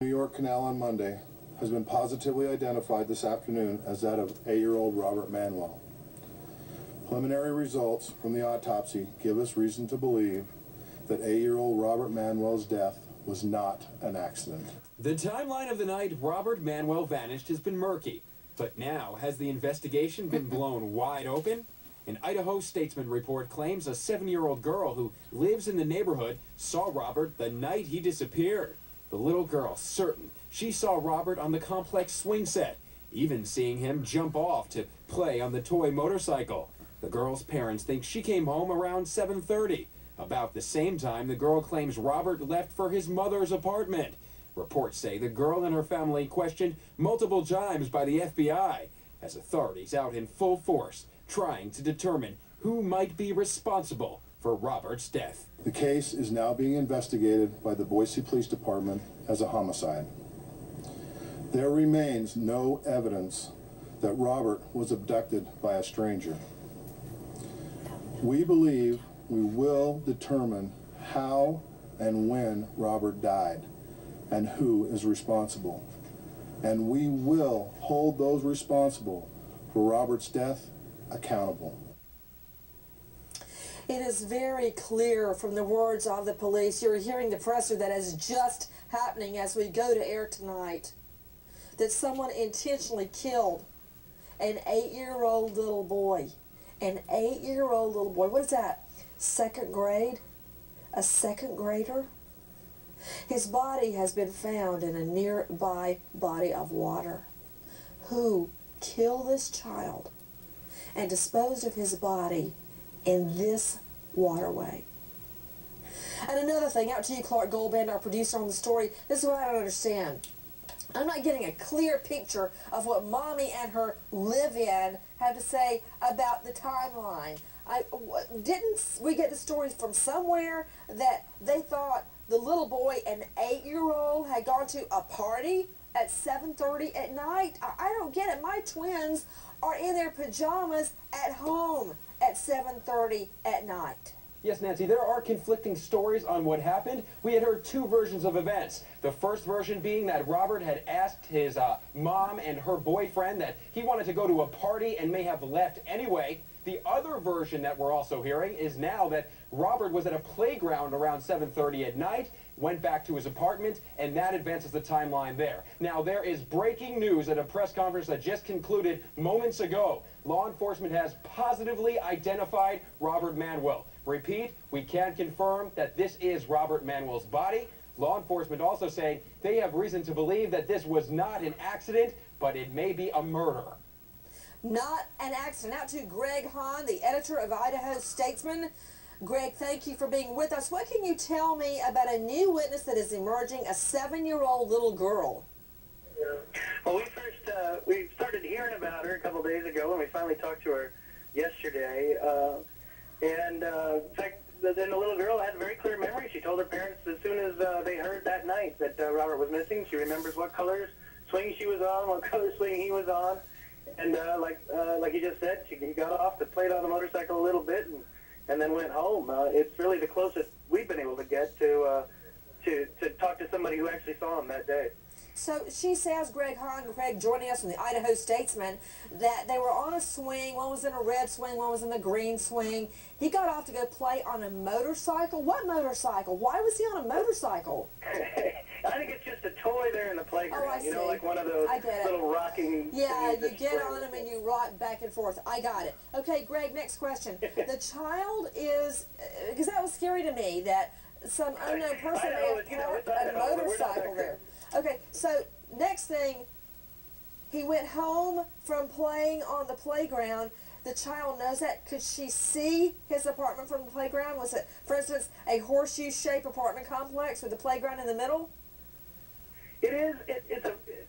New York Canal on Monday has been positively identified this afternoon as that of 8-year-old Robert Manwill. Preliminary results from the autopsy give us reason to believe that 8-year-old Robert Manwill's death was not an accident. The timeline of the night Robert Manwill vanished has been murky, but now has the investigation been blown wide open? An Idaho Statesman report claims a 7-year-old girl who lives in the neighborhood saw Robert the night he disappeared. The little girl certain she saw Robert on the complex swing set, even seeing him jump off to play on the toy motorcycle. The girl's parents think she came home around 7:30. About the same time, the girl claims Robert left for his mother's apartment. Reports say the girl and her family questioned multiple times by the FBI, as authorities out in full force trying to determine who might be responsible for Robert's death. The case is now being investigated by the Boise Police Department as a homicide. There remains no evidence that Robert was abducted by a stranger. We believe we will determine how and when Robert died and who is responsible. And we will hold those responsible for Robert's death accountable. It is very clear from the words of the police. You're hearing the presser that is just happening as we go to air tonight, that someone intentionally killed an 8-year-old little boy. An 8-year-old little boy. What is that? Second grade? A second grader? His body has been found in a nearby body of water. Who killed this child and disposed of his body in this waterway? And another thing, out to you, Clark Goldband, our producer on the story, this is what I don't understand. I'm not getting a clear picture of what Mommy and her live-in have to say about the timeline. Didn't we get the story from somewhere that they thought the little boy, an 8-year-old, had gone to a party at 7:30 at night? I don't get it. My twins are in their pajamas at home at 7:30 at night. Yes, Nancy, there are conflicting stories on what happened. We had heard two versions of events. The first version being that Robert had asked his mom and her boyfriend that he wanted to go to a party and may have left anyway. The other version that we're also hearing is now that Robert was at a playground around 7:30 at night, went back to his apartment, and that advances the timeline there. Now, there is breaking news at a press conference that just concluded moments ago. Law enforcement has positively identified Robert Manwill. Repeat, we can confirm that this is Robert Manwill's body. Law enforcement also saying they have reason to believe that this was not an accident, but it may be a murder. Not an accident. Out to Greg Hahn, the editor of Idaho Statesman. Greg, thank you for being with us. What can you tell me about a new witness that is emerging, a 7-year-old little girl? Well, we started hearing about her a couple days ago, and we finally talked to her yesterday. In fact, then the little girl had a very clear memory. She told her parents as soon as they heard that night that Robert was missing. She remembers what color swing she was on, what color swing he was on. And like you just said, he got off, played on the motorcycle a little bit, and then went home. It's really the closest we've been able to get to talk to somebody who actually saw him that day. So she says, Greg Hahn, Greg joining us from the Idaho Statesman, that they were on a swing. One was in a red swing, one was in the green swing. He got off to go play on a motorcycle. What motorcycle? Why was he on a motorcycle? I think it's just a toy there in the playground. Oh, I see. You know, like one of those little rocking... Yeah, you get on him and you rock back and forth. I got it. Okay, Greg, next question. The child is... because that was scary to me, that some unknown person may have parked a motorcycle there. Okay, so next thing, he went home from playing on the playground. The child knows that. Could she see his apartment from the playground? Was it, for instance, a horseshoe-shaped apartment complex with the playground in the middle? It is.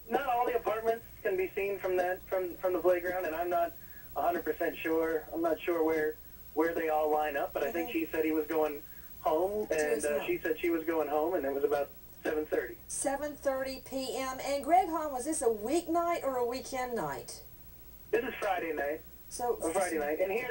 Not all the apartments can be seen from the playground, and I'm not 100% sure. I'm not sure where they all line up, but I think she said he was going home, and she said she was going home, and it was about 7:30. 7:30 p.m. And Greg Hahn, was this a weeknight or a weekend night? This is Friday night. So Friday night, and here,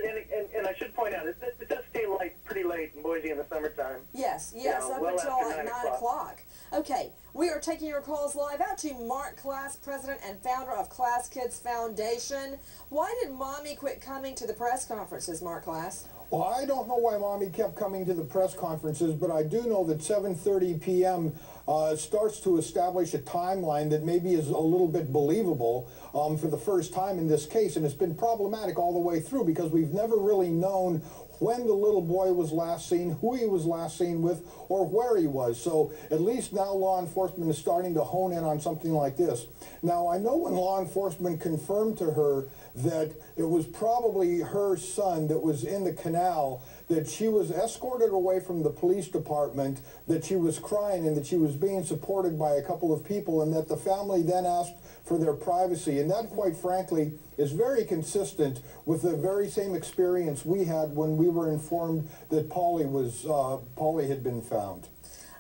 and I should point out, it does stay pretty late in Boise in the summertime. Yes, up until until like 9 o'clock. Okay, we are taking your calls live out to Mark Class, president and founder of Class Kids Foundation. Why did Mommy quit coming to the press conferences, Mark Class? Well, I don't know why Mommy kept coming to the press conferences, but I do know that 7:30 p.m. Starts to establish a timeline that maybe is a little bit believable for the first time in this case, and it's been problematic all the way through because we've never really known when the little boy was last seen, who he was last seen with, or where he was. So at least now law enforcement is starting to hone in on something like this. Now, I know when law enforcement confirmed to her that it was probably her son that was in the canal, that she was escorted away from the police department, that she was crying and that she was being supported by a couple of people, and that the family then asked for their privacy. And that, quite frankly, is very consistent with the very same experience we had when we were informed that Polly had been found.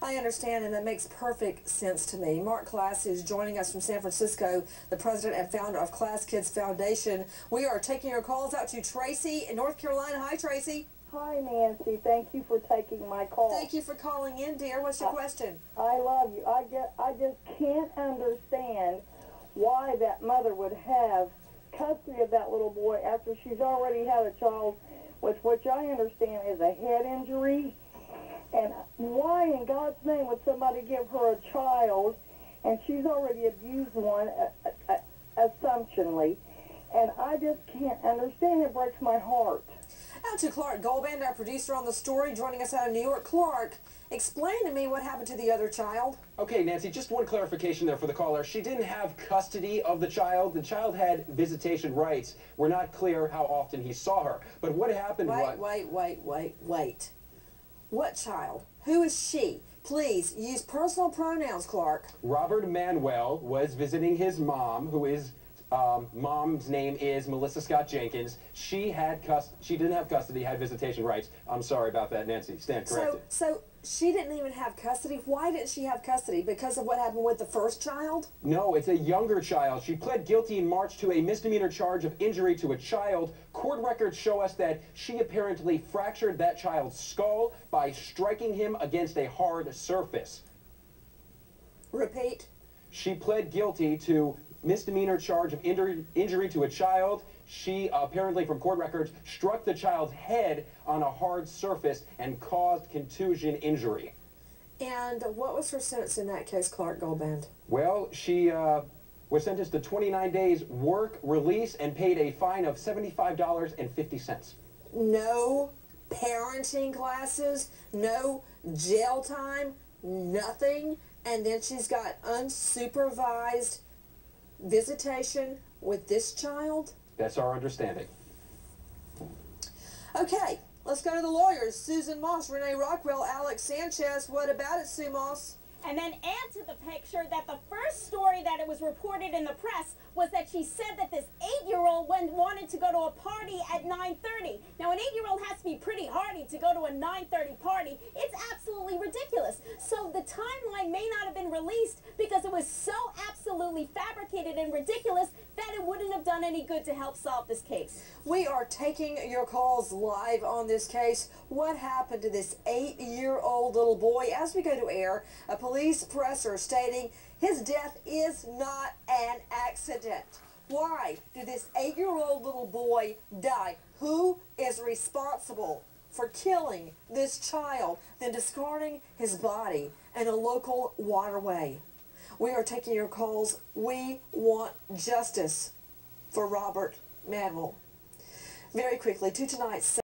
I understand, and that makes perfect sense to me. Mark Class, who's joining us from San Francisco, the president and founder of Class Kids Foundation. We are taking your calls out to Tracy in North Carolina. Hi, Tracy. Hi, Nancy. Thank you for taking my call. Thank you for calling in, dear. What's your question? I love you. I just can't understand why that mother would have custody of that little boy after she's already had a child with which I understand is a head injury. And why in God's name would somebody give her a child, and she's already abused one, assumptionly, and I just can't understand. It breaks my heart. Out to Clark Goldband, our producer on the story, joining us out of New York. Clark, explain to me what happened to the other child. Okay, Nancy, just one clarification there for the caller. She didn't have custody of the child. The child had visitation rights. We're not clear how often he saw her. But what happened was... Wait. What child? Who is she? Please, use personal pronouns, Clark. Robert Manwill was visiting his mom, who is... mom's name is Melissa Scott Jenkins. She didn't have custody, had visitation rights. I'm sorry about that, Nancy. Stand corrected. So she didn't even have custody. Why didn't she have custody? Because of what happened with the first child? No, it's a younger child. She pled guilty in March to a misdemeanor charge of injury to a child. Court records show us that she apparently fractured that child's skull by striking him against a hard surface. Repeat. She pled guilty to misdemeanor charge of injury to a child. She apparently, from court records, struck the child's head on a hard surface and caused contusion injury. And what was her sentence in that case, Clark Goldband? Well, she was sentenced to 29 days work, release, and paid a fine of $75.50. No parenting classes, no jail time, nothing, and then she's got unsupervised visitation with this child? That's our understanding. Okay, let's go to the lawyers. Susan Moss, Renee Rockwell, Alex Sanchez. What about it, Sue Moss? And then add to the picture that the first story that it was reported in the press was that she said that this 8-year-old wanted to go to a party at 9:30. Now, an 8-year-old has to be pretty hardy to go to a 9:30 party. It's absolutely ridiculous. So the timeline may not have been released because it was so absolutely fabricated and ridiculous that it wouldn't have done any good to help solve this case. We are taking your calls live on this case. What happened to this 8-year-old little boy? As we go to air, a police presser stating his death is not an accident. Why did this 8-year-old little boy die? Who is responsible for killing this child, then discarding his body in a local waterway? We are taking your calls. We want justice for Robert Manwill. Very quickly, to tonight's